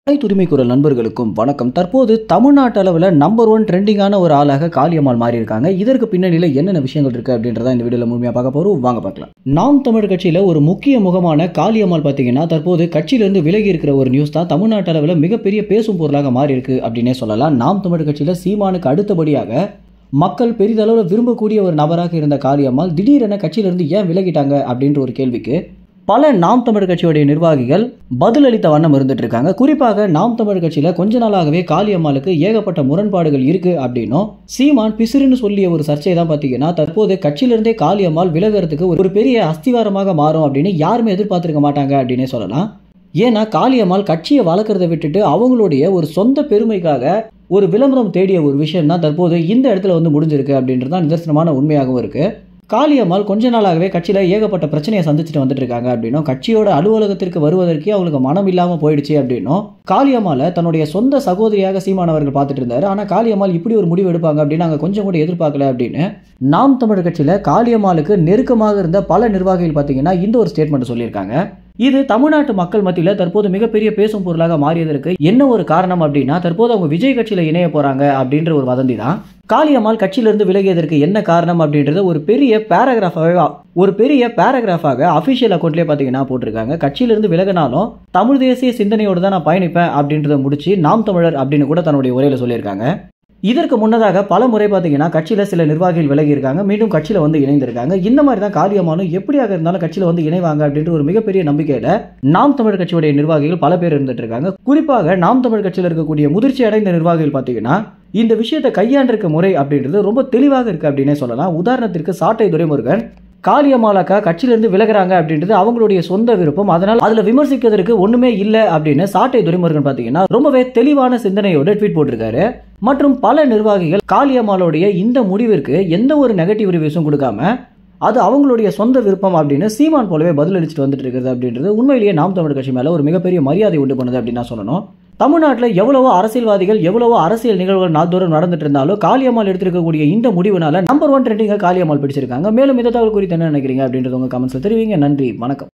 அனைத்து உரிமை குரல் நண்பர்களுக்கும் வணக்கம். தற்போது தமிழ்நாட்டு அளவில் நம்பர் 1 ட்ரெண்டிங்கான ஒரு ஆளாக காளியம்மாள் மாறி இருக்காங்க. இதற்கு பின்னணியில் என்னென்ன விஷயங்கள் இருக்கு அப்படின்றத இந்த வீடியோல முழுமையாக பார்க்க போறோம். வாங்க பார்க்கலாம். நாம் தமிழர் கட்சியில ஒரு முக்கிய முகமான காளியம்மாள் பார்த்தீங்கன்னா தற்போது கட்சியிலிருந்து விலகி இருக்கிற ஒரு நியூஸ் தான் தமிழ்நாட்டு அளவில் மிகப்பெரிய பேசும் பொருளாக மாறி இருக்கு அப்படின்னே சொல்லலாம். நாம் தமிழர் கட்சியில சீமானுக்கு அடுத்தபடியாக மக்கள் பெரிதளவில் விரும்பக்கூடிய ஒரு நபராக இருந்த காளியம்மாள் திடீரென கட்சியிலிருந்து ஏன் விலகிட்டாங்க அப்படின்ற ஒரு கேள்விக்கு பல நாம் தமிழர் கட்சியுடைய நிர்வாகிகள் பதிலளித்த வண்ணம் இருந்துட்டு இருக்காங்க. குறிப்பாக நாம் தமிழர் கட்சியில கொஞ்ச நாளாகவே காளியம்மாளுக்கு ஏகப்பட்ட முரண்பாடுகள் இருக்கு அப்படின்னும் சீமான் பிசிறுன்னு சொல்லிய ஒரு சர்ச்சை தான் பார்த்தீங்கன்னா தற்போது கட்சியிலிருந்தே காளியம்மாள் விலகிறதுக்கு ஒரு பெரிய அஸ்திவாரமாக மாறும் அப்படின்னு யாருமே எதிர்பார்த்திருக்க மாட்டாங்க அப்படின்னே சொல்லலாம். ஏன்னா காளியம்மாள் கட்சியை வளர்க்கறதை விட்டுட்டு அவங்களுடைய ஒரு சொந்த பெருமைக்காக ஒரு விளம்பரம் தேடிய ஒரு விஷயம் தான் தற்போது இந்த இடத்துல வந்து முடிஞ்சிருக்கு அப்படின்றது தான் நிதர்சனமான உண்மையாகவும் இருக்கு. காளியம்மாள் கொஞ்ச நாளாகவே கட்சியில ஏகப்பட்ட பிரச்சனையை சந்திச்சுட்டு வந்துட்டு இருக்காங்க அப்படின்னும் கட்சியோட அலுவலகத்திற்கு வருவதற்கே அவங்களுக்கு மனம் இல்லாம போயிடுச்சு அப்படின்னும் காளியம்மாளை தன்னுடைய சொந்த சகோதரியாக சீமானவர்கள் பார்த்துட்டு இருந்தாரு. ஆனா காளியம்மாள் இப்படி ஒரு முடிவு எடுப்பாங்க அப்படின்னு நாங்க கொஞ்சம் கூட எதிர்பார்க்கல அப்படின்னு நாம் தமிழர் கட்சியில காளியம்மாளுக்கு நெருக்கமாக இருந்த பல நிர்வாகிகள் பார்த்தீங்கன்னா இந்த ஒரு ஸ்டேட்மெண்ட் சொல்லியிருக்காங்க. இது தமிழ்நாட்டு மக்கள் மத்தியில் தற்போது மிகப்பெரிய பேசும் பொருளாக மாறியதற்கு என்ன ஒரு காரணம் அப்படின்னா தற்போது அவங்க விஜய் கட்சியில இணைய போறாங்க அப்படின்ற ஒரு வதந்தி தான். காளியம்மாள் கட்சியிலிருந்து விலகியதற்கு என்ன காரணம் அப்படின்றத ஒரு பெரிய பேராகிராஃபாக அபிஷியல் அக்கௌண்ட்லேயே பார்த்தீங்கன்னா போட்டிருக்காங்க. கட்சியிலிருந்து விலகினாலும் தமிழ் தேசிய சிந்தனையோடு தான் நான் பயணிப்பேன் அப்படின்றத முடிச்சு நாம் தமிழர் அப்படின்னு கூட தன்னுடைய உரையில சொல்லியிருக்காங்க. இதற்கு முன்னதாக பல முறை பார்த்தீங்கன்னா கட்சியில சில நிர்வாகிகள் விலகி இருக்காங்க, மீண்டும் கட்சியில வந்து இணைந்திருக்காங்க. இந்த மாதிரி தான் காளியம்மாளும் எப்படியாக இருந்தாலும் கட்சியில வந்து இணைவாங்க அப்படின்ற ஒரு மிகப்பெரிய நம்பிக்கையில நாம் தமிழர் கட்சியுடைய நிர்வாகிகள் பல பேர் இருந்துட்டு இருக்காங்க. குறிப்பாக நாம் தமிழர் கட்சியில் இருக்கக்கூடிய முதிர்ச்சி அடைந்த நிர்வாகிகள் பார்த்தீங்கன்னா இந்த விஷயத்தை கையாண்டிருக்க முறை அப்படின்றது ரொம்ப தெளிவாக இருக்கு அப்படின்னே சொல்லலாம். உதாரணத்திற்கு சாட்டை துரைமுருகன் காளியம்மாளுக்கா கட்சியிலிருந்து விலகிறாங்க அப்படின்றது அவங்களுடைய சொந்த விருப்பம், அதனால் அதுல விமர்சிக்கிறதுக்கு ஒண்ணுமே இல்லை அப்படின்னு சாட்டை துரைமுருகன் பார்த்தீங்கன்னா ரொம்பவே தெளிவான சிந்தனையோட ட்வீட் போட்டிருக்காரு. மற்றும் பல நிர்வாகிகள் காளியம்மாளுடைய இந்த முடிவிற்கு எந்த ஒரு நெகட்டிவ் ரிவ்யூஸும் கொடுக்காம அது அவங்களுடைய சொந்த விருப்பம் அப்படின்னு சீமான் போலவே பதிலளிச்சுட்டு வந்துட்டு இருக்கிறது அப்படின்றது உண்மையிலேயே நாம் தமிழர் கட்சி மேல ஒரு மிகப்பெரிய மரியாதை உண்டு பண்ணுது அப்படின்னு நான் சொல்லணும். தமிழ்நாட்டில் எவ்வளவோ அரசியல்வாதிகள் எவ்வளவோ அரசியல் நிகழ்வுகள் நாள்தோறும் நடந்துட்டு இருந்தாலும் காளியம்மாள் எடுத்திருக்கக்கூடிய இந்த முடிவுனால நம்பர் 1 ட்ரெண்டிங்காக காளியம்மாள் பிடிச்சிருக்காங்க. மேலும் இந்த தகவல் குறித்து என்ன நினைக்கிறீங்க அப்படின்றது உங்க கமெண்ட்ஸ்ல தெரிவிங்க. நன்றி, வணக்கம்.